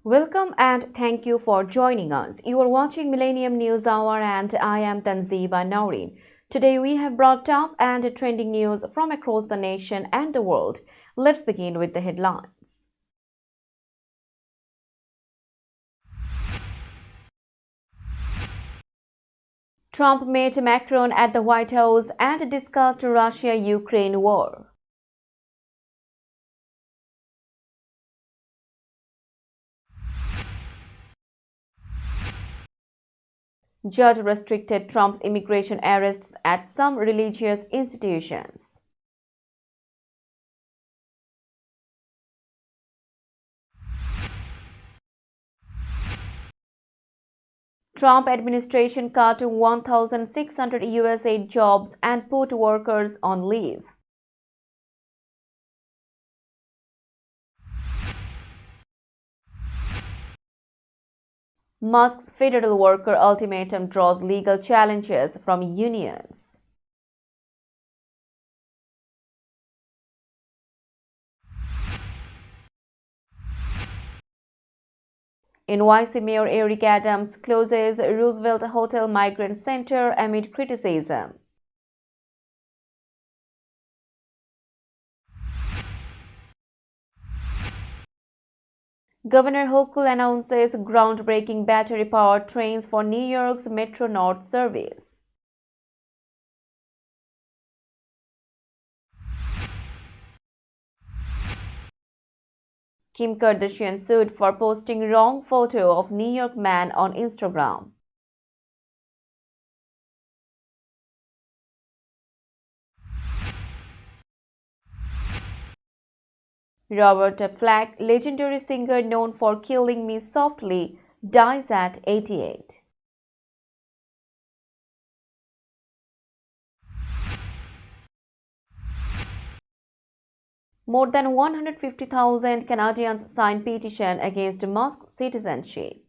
Welcome and thank you for joining us. You are watching Millennium News Hour and I am Tanzeeba Noreen. Today we have brought top and trending news from across the nation and the world. Let's begin with the headlines. Trump met Macron at the White House and discussed Russia-Ukraine war. Judge restricted Trump's immigration arrests at some religious institutions. Trump administration cut 1,600 USAID jobs and put workers on leave. Musk's federal worker ultimatum draws legal challenges from unions. NYC Mayor Eric Adams closes Roosevelt Hotel Migrant Center amid criticism. Governor Hochul announces groundbreaking battery-powered trains for New York's Metro North service. Kim Kardashian sued for posting wrong photo of New York man on Instagram. Roberta Flack, legendary singer known for Killing Me Softly, dies at 88. More than 150,000 Canadians signed petition against Musk citizenship.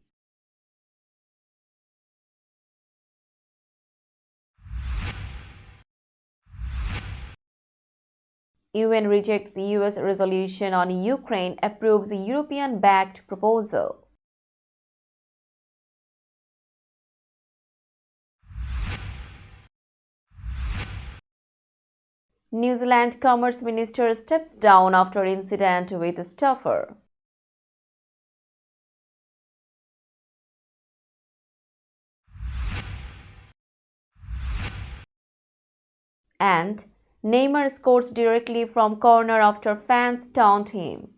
UN rejects US resolution on Ukraine, approves European-backed proposal. New Zealand Commerce Minister steps down after incident with staffer. And Neymar scores directly from corner after fans taunt him.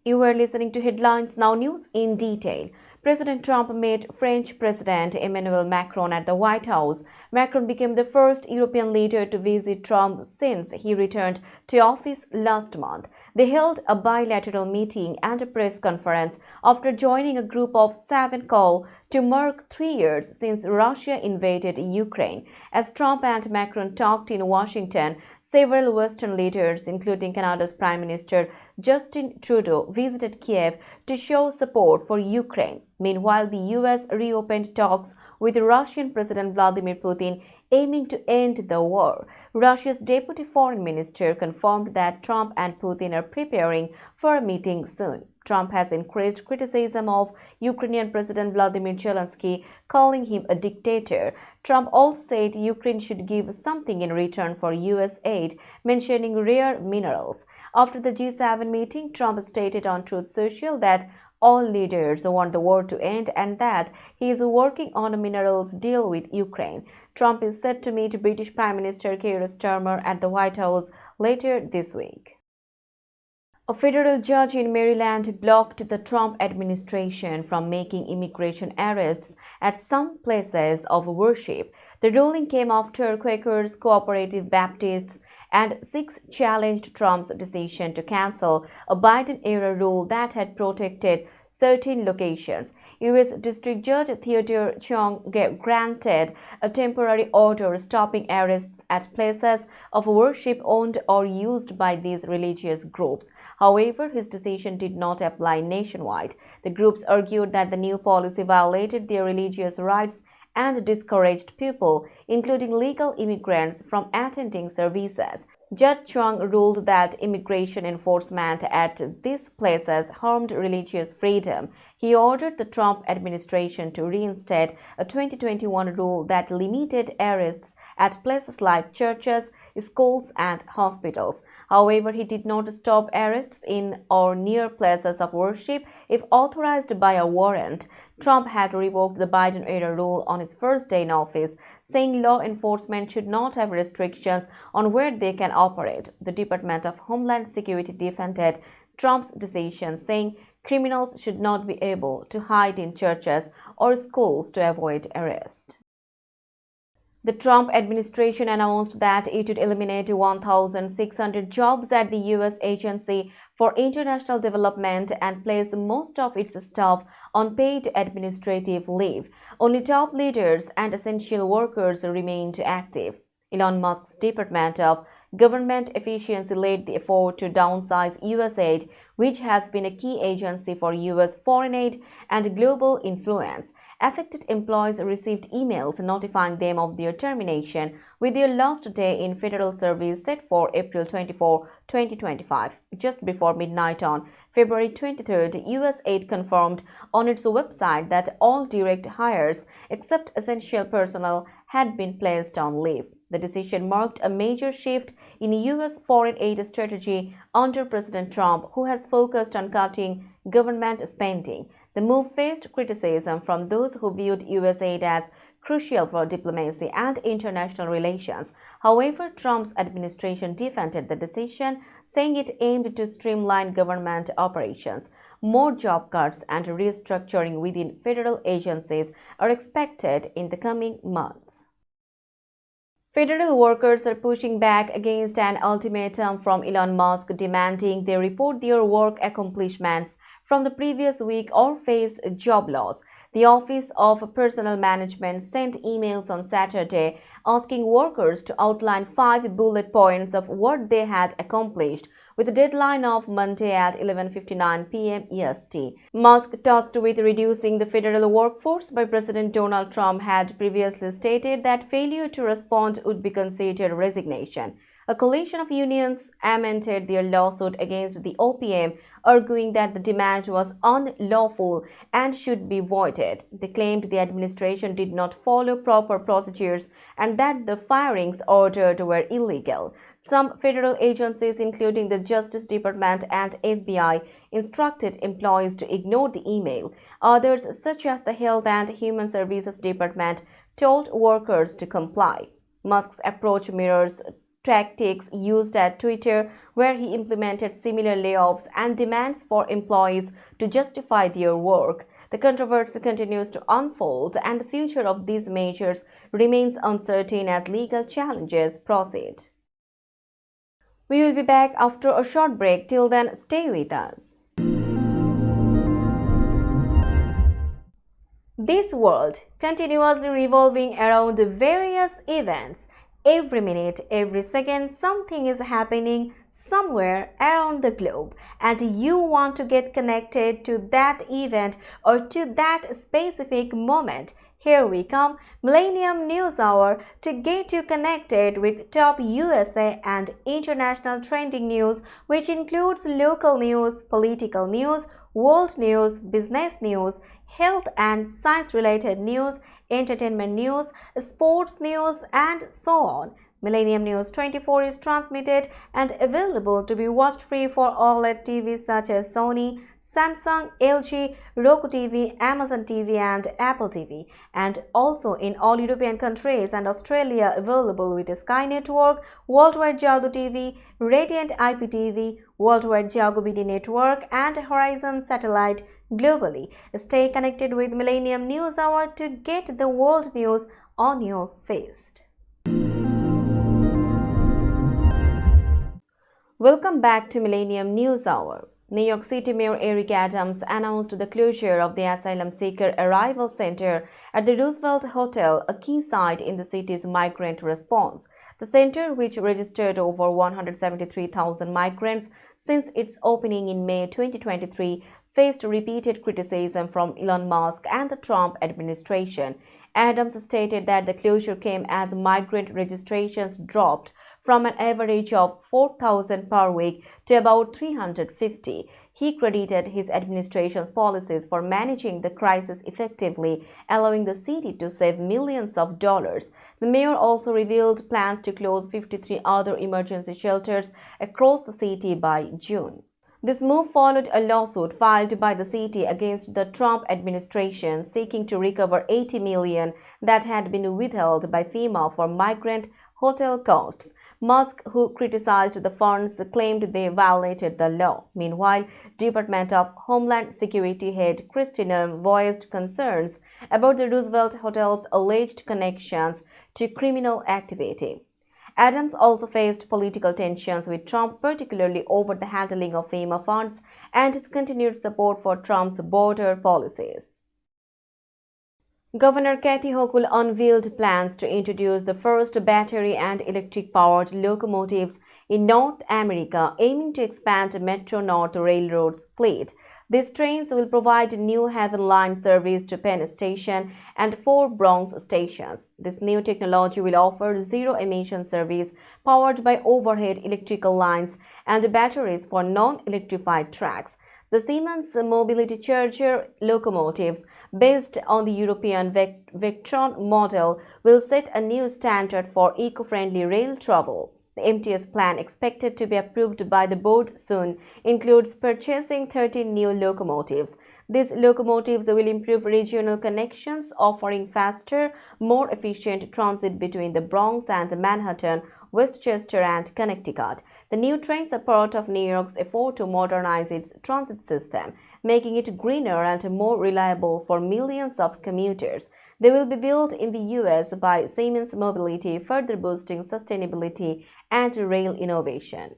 You are listening to Headlines Now News in detail. President Trump met French President Emmanuel Macron at the White House. Macron became the first European leader to visit Trump since he returned to office last month. They held a bilateral meeting and a press conference after joining a group of 7 call to mark 3 years since Russia invaded Ukraine. As Trump and Macron talked in Washington, several Western leaders, including Canada's Prime Minister Justin Trudeau, visited Kiev to show support for Ukraine. Meanwhile, the US reopened talks with Russian President Vladimir Putin, aiming to end the war. Russia's deputy foreign minister confirmed that Trump and Putin are preparing for a meeting soon. Trump has increased criticism of Ukrainian President Vladimir Zelensky, calling him a dictator. Trump also said Ukraine should give something in return for US aid, mentioning rare minerals. After the G7 meeting, Trump stated on Truth Social that all leaders want the war to end and that he is working on a minerals deal with Ukraine. Trump is set to meet British Prime Minister Keir Starmer at the White House later this week. A federal judge in Maryland blocked the Trump administration from making immigration arrests at some places of worship. The ruling came after Quakers, Cooperative Baptists, and Sikhs challenged Trump's decision to cancel a Biden-era rule that had protected certain locations. U.S. District Judge Theodore Chong granted a temporary order stopping arrests at places of worship owned or used by these religious groups. However, his decision did not apply nationwide. The groups argued that the new policy violated their religious rights and discouraged people, including legal immigrants, from attending services. Judge Chung ruled that immigration enforcement at these places harmed religious freedom. He ordered the Trump administration to reinstate a 2021 rule that limited arrests at places like churches, schools, and hospitals. However, he did not stop arrests in or near places of worship if authorized by a warrant. Trump had revoked the Biden-era rule on his first day in office, saying law enforcement should not have restrictions on where they can operate. The Department of Homeland Security defended Trump's decision, saying criminals should not be able to hide in churches or schools to avoid arrest. The Trump administration announced that it would eliminate 1,600 jobs at the U.S. Agency for International Development and place most of its staff on paid administrative leave. Only top leaders and essential workers remained active. Elon Musk's Department of Government Efficiency led the effort to downsize USAID, which has been a key agency for U.S. foreign aid and global influence. Affected employees received emails notifying them of their termination, with their last day in federal service set for April 24, 2025. Just before midnight on February 23rd, USAID confirmed on its website that all direct hires except essential personnel had been placed on leave. The decision marked a major shift in U.S. foreign aid strategy under President Trump, who has focused on cutting government spending. The move faced criticism from those who viewed U.S. aid as crucial for diplomacy and international relations. However, Trump's administration defended the decision, saying it aimed to streamline government operations. More job cuts and restructuring within federal agencies are expected in the coming months. Federal workers are pushing back against an ultimatum from Elon Musk demanding they report their work accomplishments from the previous week or face job loss. The Office of Personnel Management sent emails on Saturday asking workers to outline 5 bullet points of what they had accomplished, with a deadline of Monday at 11:59 p.m. EST. Musk, tasked with reducing the federal workforce by President Donald Trump, had previously stated that failure to respond would be considered resignation. A coalition of unions amended their lawsuit against the OPM, arguing that the demand was unlawful and should be voided. They claimed the administration did not follow proper procedures and that the firings ordered were illegal. Some federal agencies, including the Justice Department and FBI, instructed employees to ignore the email. Others, such as the Health and Human Services Department, told workers to comply. Musk's approach mirrors tactics used at Twitter, where he implemented similar layoffs and demands for employees to justify their work. The controversy continues to unfold, and the future of these measures remains uncertain as legal challenges proceed. We will be back after a short break. Till then, stay with us. This world continuously revolving around various events. Every minute, every second, something is happening somewhere around the globe, and you want to get connected to that event or to that specific moment. Here we come, Millennium News Hour, to get you connected with top USA and international trending news, which includes local news, political news, world news, business news, health and science-related news, entertainment news, sports news, and so on. Millennium News 24 is transmitted and available to be watched free for OLED TVs such as Sony, Samsung, LG, Roku TV, Amazon TV, and Apple TV, and also in all European countries and Australia available with Sky Network, Worldwide Jago TV, Radiant IPTV, Worldwide Jago BD Network, and Horizon Satellite globally. Stay connected with Millennium News Hour to get the world news on your feast. Welcome back to Millennium News Hour. New York City Mayor Eric Adams announced the closure of the Asylum Seeker Arrival Center at the Roosevelt Hotel, a key site in the city's migrant response. The center, which registered over 173,000 migrants since its opening in May 2023, faced repeated criticism from Elon Musk and the Trump administration. Adams stated that the closure came as migrant registrations dropped from an average of 4,000 per week to about 350. He credited his administration's policies for managing the crisis effectively, allowing the city to save millions of dollars. The mayor also revealed plans to close 53 other emergency shelters across the city by June. This move followed a lawsuit filed by the city against the Trump administration seeking to recover $80 million that had been withheld by FEMA for migrant hotel costs. Musk, who criticized the funds, claimed they violated the law. Meanwhile, Department of Homeland Security head Kristi Noem voiced concerns about the Roosevelt Hotel's alleged connections to criminal activity. Adams also faced political tensions with Trump, particularly over the handling of FEMA funds and his continued support for Trump's border policies. Governor Kathy Hochul unveiled plans to introduce the first battery and electric-powered locomotives in North America, aiming to expand Metro-North Railroad's fleet. These trains will provide New Haven Line service to Penn Station and 4 Bronx stations. This new technology will offer zero-emission service powered by overhead electrical lines and batteries for non-electrified tracks. The Siemens Mobility Charger locomotives, based on the European Vectron model, will set a new standard for eco-friendly rail travel. The MTS plan, expected to be approved by the board soon, includes purchasing 13 new locomotives. These locomotives will improve regional connections, offering faster, more efficient transit between the Bronx and Manhattan, Westchester, and Connecticut. The new trains are part of New York's effort to modernize its transit system, making it greener and more reliable for millions of commuters. They will be built in the U.S. by Siemens Mobility, further boosting sustainability and rail innovation.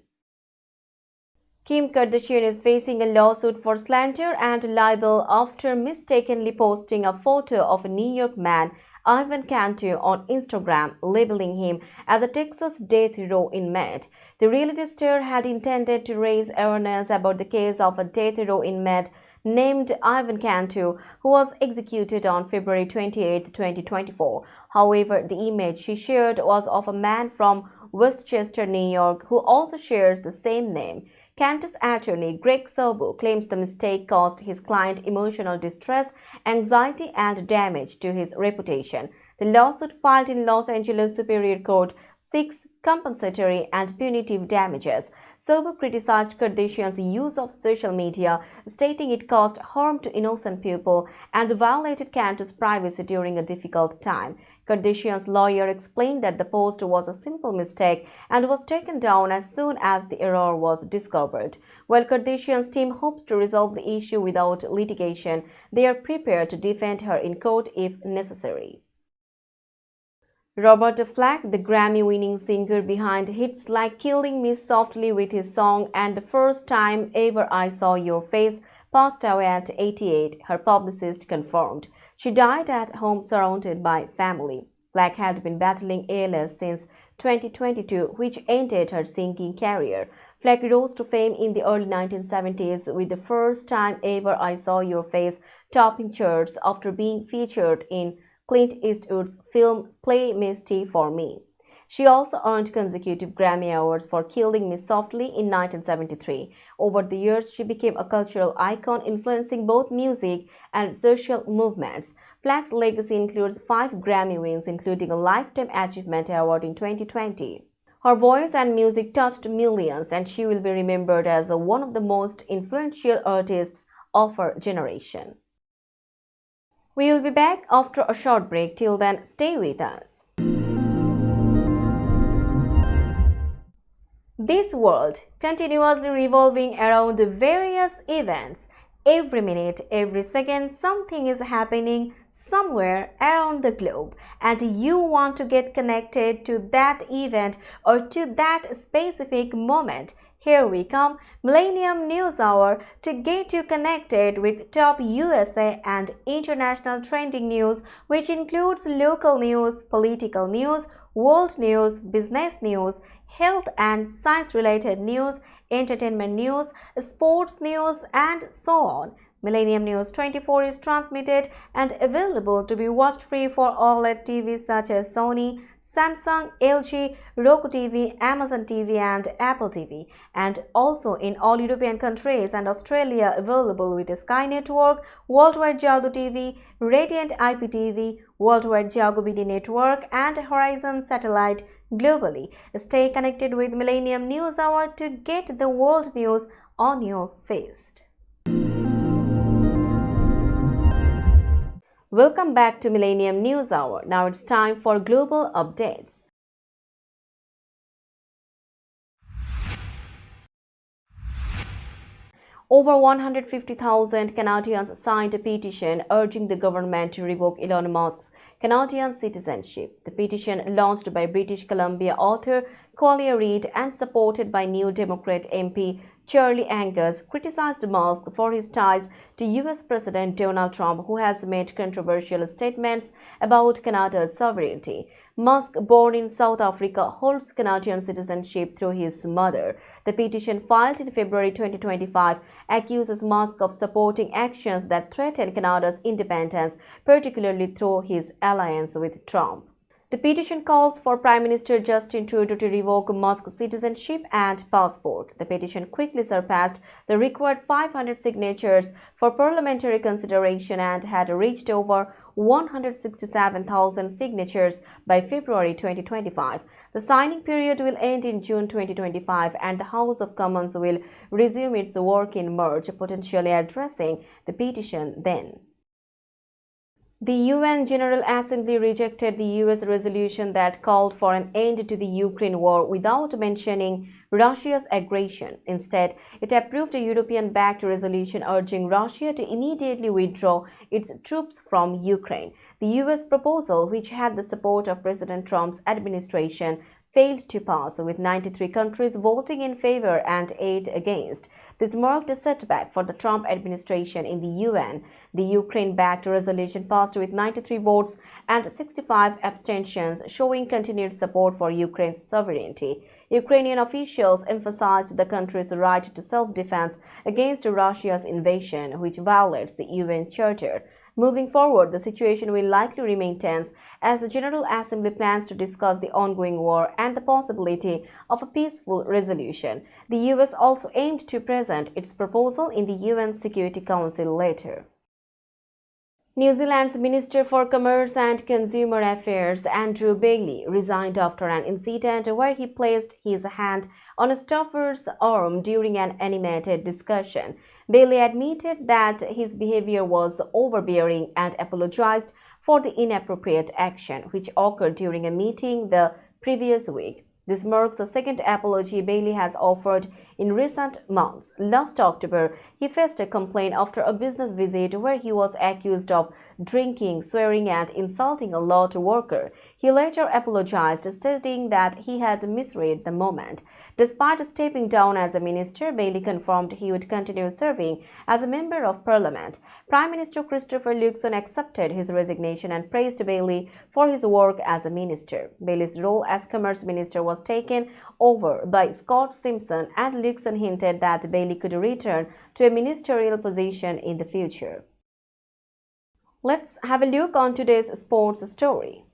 Kim Kardashian is facing a lawsuit for slander and libel after mistakenly posting a photo of a New York man, Ivan Cantu, on Instagram, labeling him as a Texas death row inmate. The reality star had intended to raise awareness about the case of a death row inmate named Ivan Cantu, who was executed on February 28, 2024. However, the image she shared was of a man from Westchester, New York, who also shares the same name. Cantu's attorney, Greg Sorbo, claims the mistake caused his client emotional distress, anxiety, and damage to his reputation. The lawsuit filed in Los Angeles Superior Court seeks compensatory and punitive damages. Sorbo criticized Kardashian's use of social media, stating it caused harm to innocent people and violated Cantu's privacy during a difficult time. Kardashian's lawyer explained that the post was a simple mistake and was taken down as soon as the error was discovered. While Kardashian's team hopes to resolve the issue without litigation, they are prepared to defend her in court if necessary. Robert Flack, the Grammy-winning singer behind hits like Killing Me Softly with his song And the First Time Ever I Saw Your Face, passed away at 88, her publicist confirmed. She died at home surrounded by family. Flack had been battling ALS since 2022, which ended her singing career. Flack rose to fame in the early 1970s with The First Time Ever I Saw Your Face topping charts after being featured in Clint Eastwood's film Play Misty for Me. She also earned consecutive Grammy Awards for Killing Me Softly in 1973. Over the years, she became a cultural icon, influencing both music and social movements. Flack's legacy includes 5 Grammy wins, including a Lifetime Achievement Award in 2020. Her voice and music touched millions, and she will be remembered as one of the most influential artists of her generation. We will be back after a short break. Till then, stay with us. This world continuously revolving around various events. Every minute, every second, something is happening somewhere around the globe, and you want to get connected to that event or to that specific moment. Here we come, Millennium News Hour, to get you connected with top USA and international trending news, which includes local news, political news, world news, business news, health and science-related news, entertainment news, sports news, and so on. Millennium News 24 is transmitted and available to be watched free for OLED TVs such as Sony, Samsung, LG, Roku TV, Amazon TV and Apple TV, and also in all European countries and Australia available with Sky Network, Worldwide Jago TV, Radiant IPTV, Worldwide Jago BD Network and Horizon Satellite globally. Stay connected with Millennium News Hour to get the world news on your feed. Welcome back to Millennium News Hour. Now it's time for global updates. Over 150,000 Canadians signed a petition urging the government to revoke Elon Musk's Canadian citizenship. The petition, launched by British Columbia author Collier Reid and supported by New Democrat MP Charlie Angus, criticized Musk for his ties to US President Donald Trump, who has made controversial statements about Canada's sovereignty. Musk, born in South Africa, holds Canadian citizenship through his mother. The petition, filed in February 2025, accuses Musk of supporting actions that threaten Canada's independence, particularly through his alliance with Trump. The petition calls for Prime Minister Justin Trudeau to revoke Musk's citizenship and passport. The petition quickly surpassed the required 500 signatures for parliamentary consideration and had reached over 167,000 signatures by February 2025. The signing period will end in June 2025 and the House of Commons will resume its work in March, potentially addressing the petition then. The UN General Assembly rejected the US resolution that called for an end to the Ukraine war without mentioning Russia's aggression. Instead, it approved a European-backed resolution urging Russia to immediately withdraw its troops from Ukraine. The US proposal, which had the support of President Trump's administration, failed to pass, with 93 countries voting in favor and 8 against. This marked a setback for the Trump administration in the UN. The Ukraine-backed resolution passed with 93 votes and 65 abstentions, showing continued support for Ukraine's sovereignty. Ukrainian officials emphasized the country's right to self-defense against Russia's invasion, which violates the UN Charter. Moving forward, the situation will likely remain tense as the General Assembly plans to discuss the ongoing war and the possibility of a peaceful resolution. The US also aimed to present its proposal in the UN Security Council later. New Zealand's Minister for Commerce and Consumer Affairs, Andrew Bailey, resigned after an incident where he placed his hand on a staffer's arm during an animated discussion. Bailey admitted that his behavior was overbearing and apologized for the inappropriate action, which occurred during a meeting the previous week. This marks the second apology Bailey has offered in recent months. Last October, he faced a complaint after a business visit where he was accused of drinking, swearing, and insulting a lotto worker. He later apologized, stating that he had misread the moment. Despite stepping down as a minister, Bailey confirmed he would continue serving as a member of parliament. Prime Minister Christopher Luxon accepted his resignation and praised Bailey for his work as a minister. Bailey's role as Commerce Minister was taken over by Scott Simpson, and Luxon hinted that Bailey could return to a ministerial position in the future. Let's have a look on today's sports story.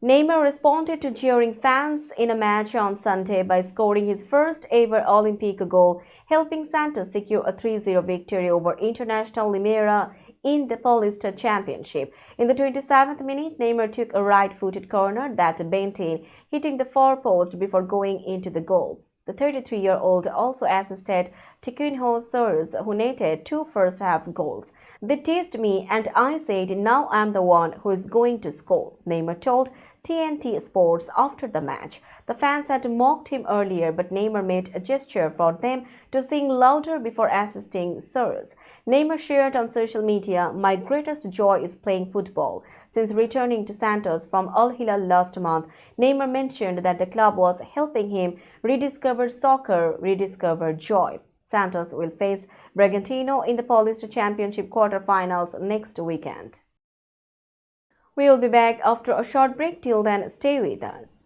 Neymar responded to jeering fans in a match on Sunday by scoring his first ever Olympic goal, helping Santos secure a 3-0 victory over International Limeira in the Paulista Championship. In the 27th minute, Neymar took a right-footed corner that bent in, hitting the far post before going into the goal. The 33-year-old also assisted Tiquinho Soares, who netted 2 first-half goals. "They teased me and I said, now I'm the one who is going to score," Neymar told TNT Sports after the match. The fans had mocked him earlier, but Neymar made a gesture for them to sing louder before assisting Soares. Neymar shared on social media, "My greatest joy is playing football." Since returning to Santos from Al Hilal last month, Neymar mentioned that the club was helping him rediscover soccer, rediscover joy. Santos will face Bragantino in the Paulista Championship quarterfinals next weekend. We will be back after a short break. Till then, stay with us.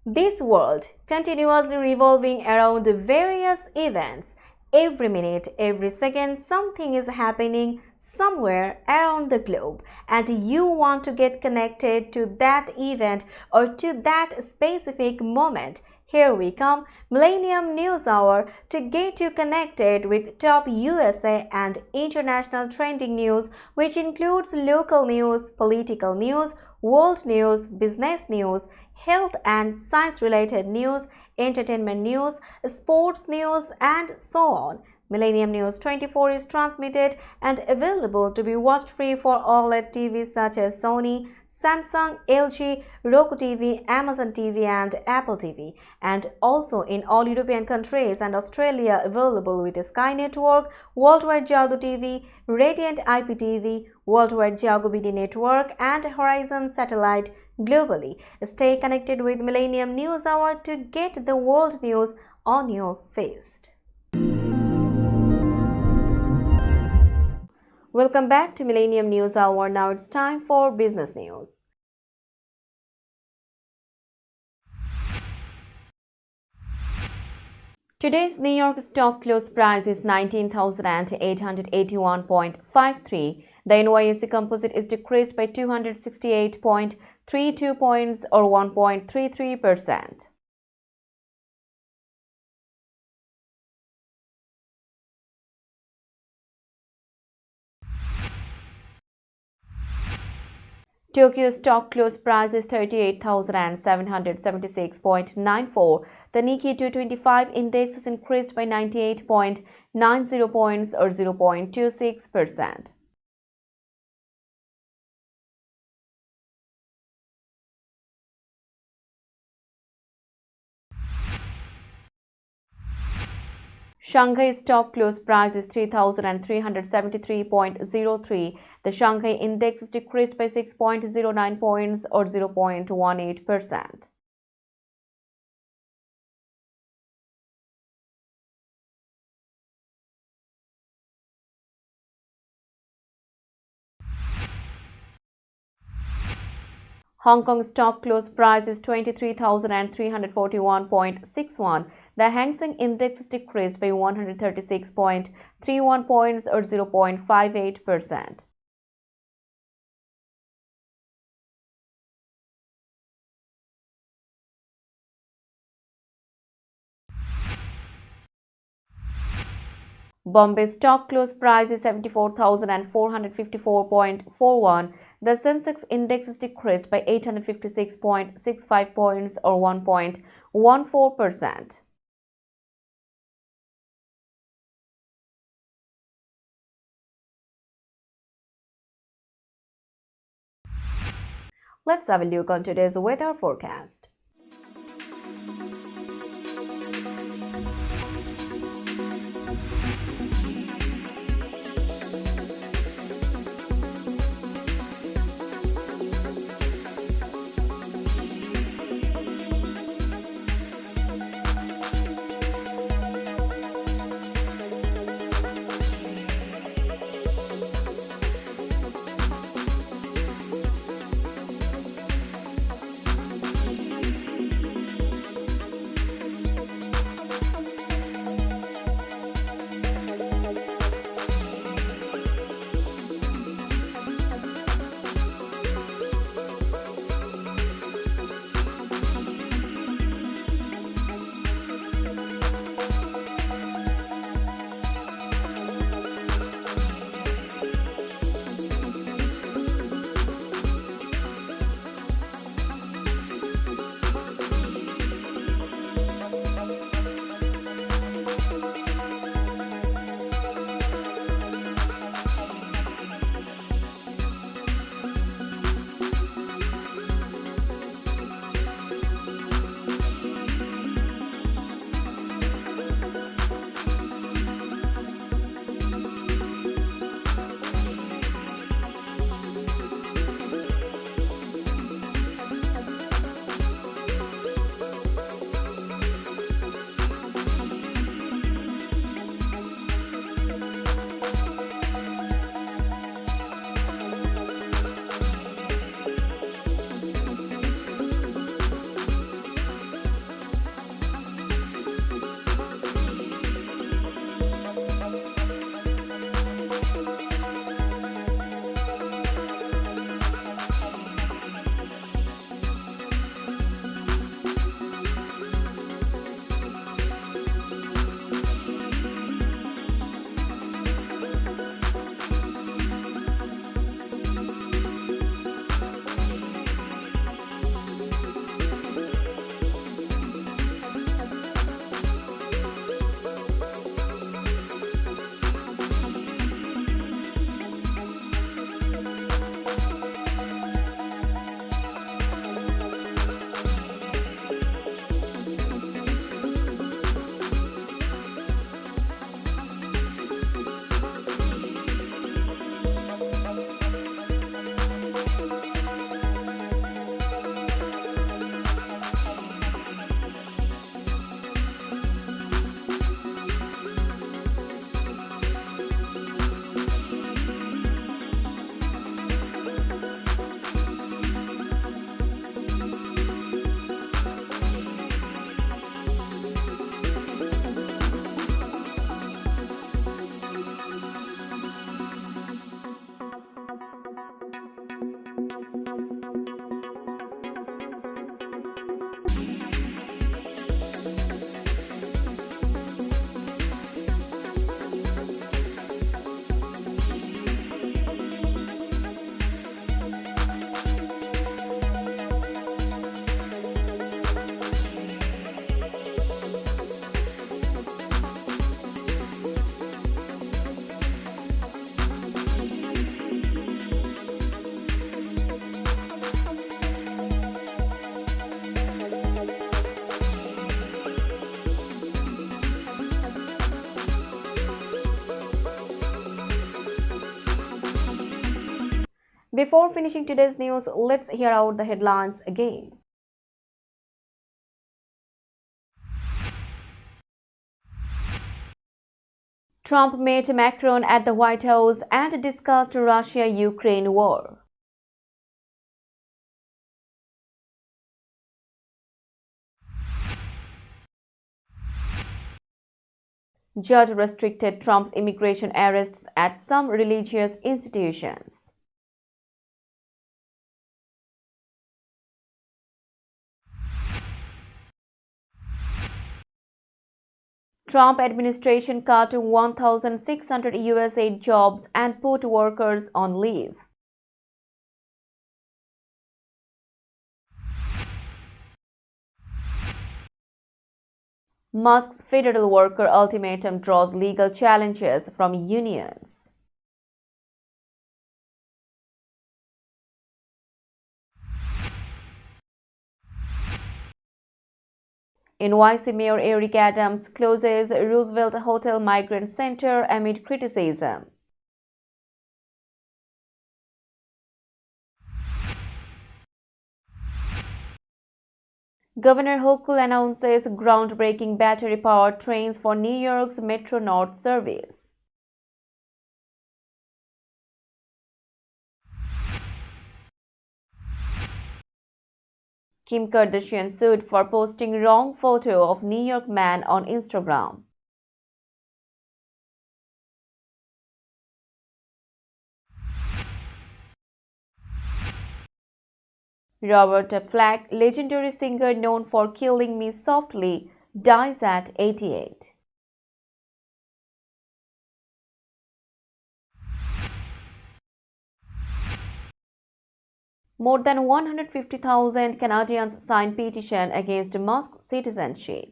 This world continuously revolving around various events Every minute, every second, something is happening somewhere around the globe, and you want to get connected to that event or to that specific moment. Here we come, Millennium News Hour, to get you connected with top USA and international trending news, which includes local news, political news, world news, business news, health and science related news, entertainment news, sports news, and so on. Millennium News 24 is transmitted and available to be watched free for OLED TVs such as Sony, Samsung, LG, Roku TV, Amazon TV, and Apple TV, and also in all European countries and Australia available with Sky Network, Worldwide Jago TV, Radiant IPTV, Worldwide Jago BD Network, and Horizon Satellite globally. Stay connected with Millennium News Hour to get the world news on your feed. Welcome back to Millennium News Hour. Now it's time for business news. Today's New York stock close price is 19,881.53. The NYSE Composite is decreased by 268.32 points or 1.33%. Tokyo stock close price is 38,776.94. The Nikkei 225 index is increased by 98.90 points or 0.26%. Shanghai stock close price is 3,373.03. The Shanghai index is decreased by 6.09 points or 0.18%. Hong Kong stock close price is 23,341.61. The Hang Seng Index is decreased by 136.31 points or 0.58%. Bombay stock close price is 74,454.41. The Sensex Index is decreased by 856.65 points or 1.14%. Let's have a look on today's weather forecast. Before finishing today's news, let's hear out the headlines again. Trump met Macron at the White House and discussed Russia-Ukraine war. Judge restricted Trump's immigration arrests at some religious institutions. Trump administration cut 1,600 USAID jobs and put workers on leave. Musk's federal worker ultimatum draws legal challenges from unions. NYC Mayor Eric Adams closes Roosevelt Hotel Migrant Center amid criticism. Governor Hochul announces groundbreaking battery-powered trains for New York's Metro-North service. Kim Kardashian sued for posting wrong photo of New York man on Instagram. Robert Flack, legendary singer known for Killing Me Softly, dies at 88. More than 150,000 Canadians signed petition against Musk's citizenship.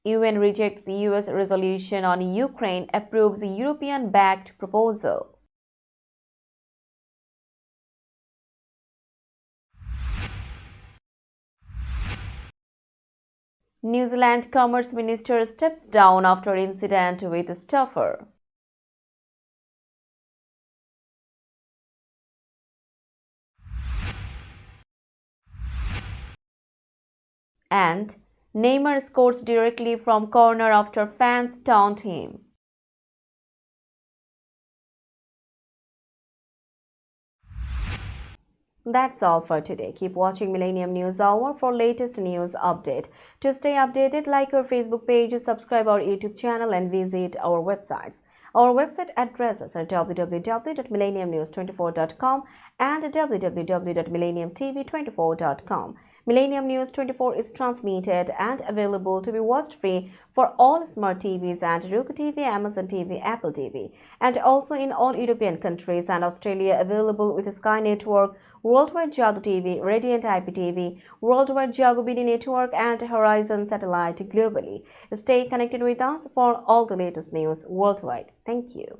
UN rejects US resolution on Ukraine, approves European-backed proposal. New Zealand Commerce Minister steps down after incident with staffer. And Neymar scores directly from corner after fans taunt him. That's all for today. Keep watching Millennium News Hour for latest news update. To stay updated, like our Facebook page, subscribe our YouTube channel and visit our websites. Our website addresses are www.millenniumnews24.com and www.millenniumtv24.com. Millennium News 24 is transmitted and available to be watched free for all smart TVs and Roku TV, Amazon TV, Apple TV, and also in all European countries and Australia, available with Sky Network, Worldwide Jago TV, Radiant IPTV, Worldwide Jago BD Network, and Horizon Satellite globally. Stay connected with us for all the latest news worldwide. Thank you.